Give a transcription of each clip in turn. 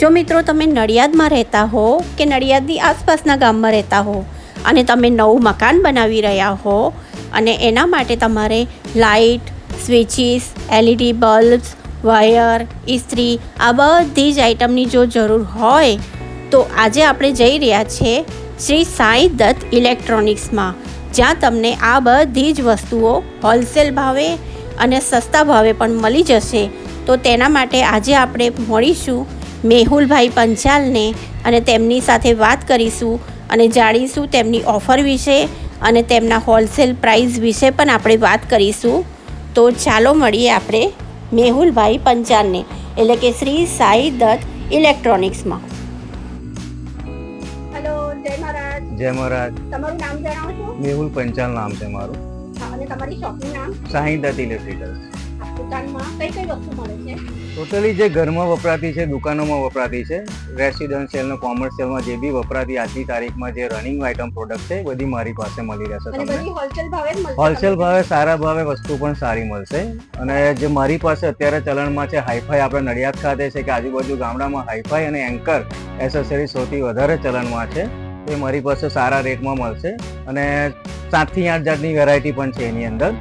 જો મિત્રો તમે નડિયાદમાં રહેતા હો કે નડિયાદની આસપાસના ગામમાં રહેતા હો અને તમે નવું મકાન બનાવી રહ્યા હો અને એના માટે તમારે લાઇટ, સ્વિચીસ, LED બલ્બ્સ, વાયર, ઇસ્ત્રી આ બધી જ આઇટમની જો જરૂર હોય તો આજે આપણે જઈ રહ્યા છીએ શ્રી સાંઈ દત્ત ઇલેક્ટ્રોનિક્સમાં, જ્યાં તમને આ બધી જ વસ્તુઓ હોલસેલ ભાવે અને સસ્તા ભાવે પણ મળી જશે. તો તેના માટે આજે આપણે મળીશું મેહુલભાઈ પંચાલને અને તેમની સાથે વાત કરીશું અને જાણીશું તેમની ઓફર વિશે અને તેમના હોલસેલ પ્રાઇસ વિશે પણ આપણે વાત કરીશું. તો ચાલો મળીએ આપણે મેહુલભાઈ પંચાલને, એટલે કે શ્રી સાંઈ દત્ત ઇલેક્ટ્રોનિક્સમાં. હેલો, જય મહારાજ. જય મહારાજ. તમારું નામ જણાવશો? મેહુલ પંચાલ નામ છે મારું. અને તમારી શોપનું નામ? સાંઈ દત્ત ઇલેક્ટ્રિકલ્સ. દુકાનમાં કઈ કઈ વસ્તુ મળે છે? ટોટલી જે ઘરમાં વપરાતી છે, દુકાનોમાં વપરાતી છે, રેસિડેન્શિયલ ને કોમર્શિયલમાં જે બી વપરાતી આજની તારીખમાં જે રનિંગ આઇટમ પ્રોડક્ટ છે બધી મારી પાસે મળી રહેશે તમને. હોલસેલ ભાવે, સારા ભાવે વસ્તુ પણ સારી મળશે. અને જે મારી પાસે અત્યારે ચલણમાં છે હાઈફાઈ, આપણે નડિયાદ ખાતે છે કે આજુબાજુ ગામડામાં હાઈફાઈ અને એન્કર એસેસરી સૌથી વધારે ચલણમાં છે. એ મારી પાસે સારા રેટમાં મળશે અને 7 થી 8 જાતની વેરાયટી પણ છે એની અંદર.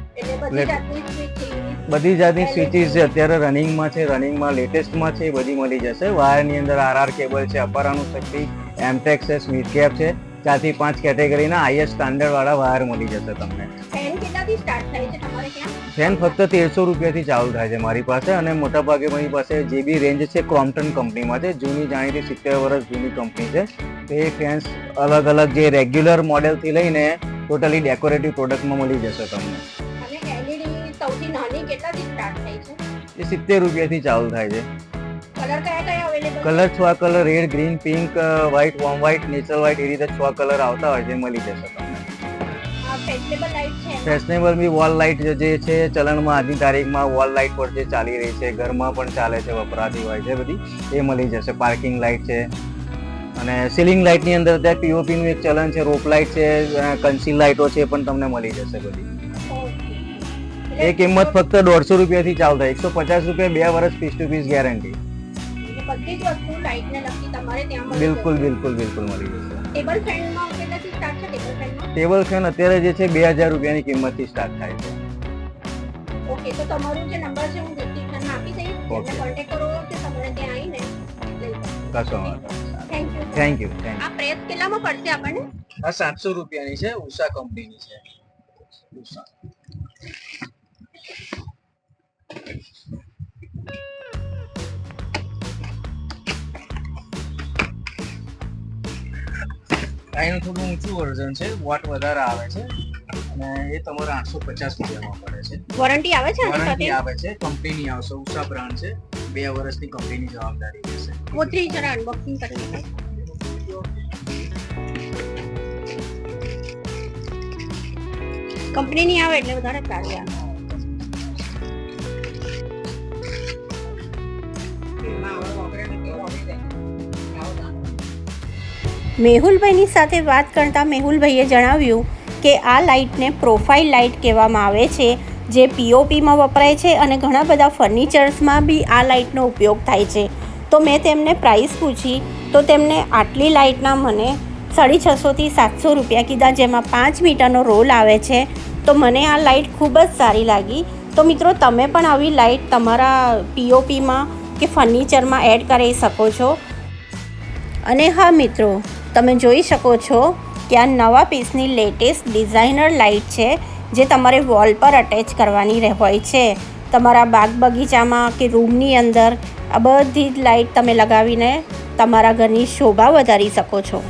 બધી જાતની સ્વિચીસ છે અત્યારે રનિંગમાં છે, રનિંગમાં લેટેસ્ટમાં છે, એ બધી મળી જશે. વાયરની અંદર RR કેબલ છે, અપારાનું શક્તિ, એમટેક્સ છે, સ્મિથ કેપ છે, 4 થી 5 કેટેગરીના હાઈએસ્ટ સ્ટાન્ડર્ડ વાળા વાયર મળી જશે તમને. ફેન કેટલાથી સ્ટાર્ટ થાય છે તમારે ત્યાં? ફેન ફક્ત 1300 રૂપિયાથી ચાલુ થાય છે મારી પાસે. અને મોટાભાગે મારી પાસે જે બી રેન્જ છે ક્રોમ્પ્ટન કંપનીમાં છે, જૂની જાણીતી 70 વર્ષ જૂની કંપની છે. એ ફેન્સ અલગ અલગ જે રેગ્યુલર મોડેલથી લઈને ટોટલી ડેકોરેટિવ પ્રોડક્ટમાં મળી જશે તમને. સૌથી નાની કેટલાથી સ્ટાર્ટ થાય છે? એ 70 રૂપિયાથી ચાલુ થાય છે. કલર કયા કયા available? Colour 6 colour, red, green, pink, white, warm white, natural white, એ રીતે 6 કલર આવતા હોય છે, મળી જશે તમને. ફેશનેબલ લાઇટ છે? ફેશનેબલ બી વોલ લાઇટ જે છે ચલણમાં આજની તારીખમાં વોલ લાઇટ પર જે ચાલી રહી છે, ઘરમાં પણ ચાલે છે, વપરાતી હોય છે બધી, એ મળી જશે. પાર્કિંગ લાઇટ છે અને સીલિંગ લાઇટની અંદર અત્યારે POP નું એક ચલણ છે, રોપ લાઇટ છે, કન્સીલ લાઇટો છે, પણ તમને મળી જશે બધી. એ કિંમત ફક્ત 150 રૂપિયાથી ચાલુ થાય. 150 રૂપિયા 2 વર્ષ પીસ ટુ પીસ ગેરંટી. બધી જ વસ્તુ લાઇટને લગતી તમારે ત્યાં મળી બિલકુલ બિલકુલ બિલકુલ મળી જશે. ટેબલ ફેનમાં કેટલાથી સ્ટાર્ટ છે? ટેબલ ફેન અત્યારે જે છે 2000 રૂપિયાની કિંમતથી સ્ટાર્ટ થાય છે. ઓકે, તો તમારું જે નંબર છે હું ડિસ્ક્રિપ્શનમાં આપી દઈશ, એટલે કોન્ટેક્ટ કરો કે તમારે ત્યાં આવીને લઈ શકો. કશો વાંધો નહીં. Thank you. આ પ્રેસ કેટલામાં પડશે આપણને? આ 700 રૂપિયાની છે, ઉષા કંપનીની છે. ઉષા આનું થોડું ઊંચું વર્ઝન છે, વોટ વધારે આવે છે અને એ તમારે 850 રૂપિયામાં પડે છે. વોરંટી આવે છે? વોરંટી આવે છે, કંપનીની આવશે, ઉષા બ્રાન્ડ છે, 2 વર્ષની કંપનીની જવાબદારી રહેશે. કોથળી જરા અનબોક્સિંગ કરી લો. કંપનીની આવે એટલે વધારે સારી આવે. મેહુલભાઈની સાથે વાત કરતાં મેહુલભાઈએ જણાવ્યું કે આ લાઇટને પ્રોફાઇલ લાઇટ કહેવામાં આવે છે, જે POPમાં વપરાય છે અને ઘણા બધા ફર્નિચર્સમાં બી આ લાઇટનો ઉપયોગ થાય છે. તો મેં તેમને પ્રાઇસ પૂછી તો તેમને આટલી લાઇટના મને 650 થી 700 રૂપિયા કીધા, જેમાં 5 મીટરનો રોલ આવે છે. તો મને આ લાઇટ ખૂબ જ સારી લાગી. તો મિત્રો તમે પણ આવી લાઇટ તમારા POPમાં કે ફર્નિચરમાં એડ કરી શકો છો. અને હા મિત્રો, તમે જોઈ શકો છો કે આ નવા પીસની લેટેસ્ટ ડિઝાઇનર લાઇટ છે, જે તમારે વોલ પર અટેચ કરવાની હોય છે. તમારા બાગ બગીચામાં કે રૂમની અંદર આ બધી જ લાઇટ તમે લગાવીને તમારા ઘરની શોભા વધારી શકો છો.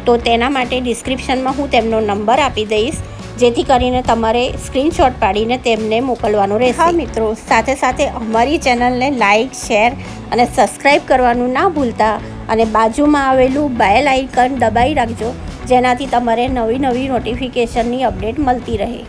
તો તેના માટે ડિસ્ક્રિપ્શનમાં હું તેમનો નંબર આપી દઈશ, જેથી કરીને તમારે સ્ક્રીનશોટ પાડીને તેમને મોકલવાનો રહેશે. હા મિત્રો, સાથે સાથે અમારી ચેનલને લાઇક, શેર અને સબસ્ક્રાઈબ કરવાનું ના ભૂલતા અને બાજુમાં આવેલું બેલ આઇકન દબાવી રાખજો, જેનાથી તમારે નવી નોટિફિકેશનની અપડેટ મળતી રહે.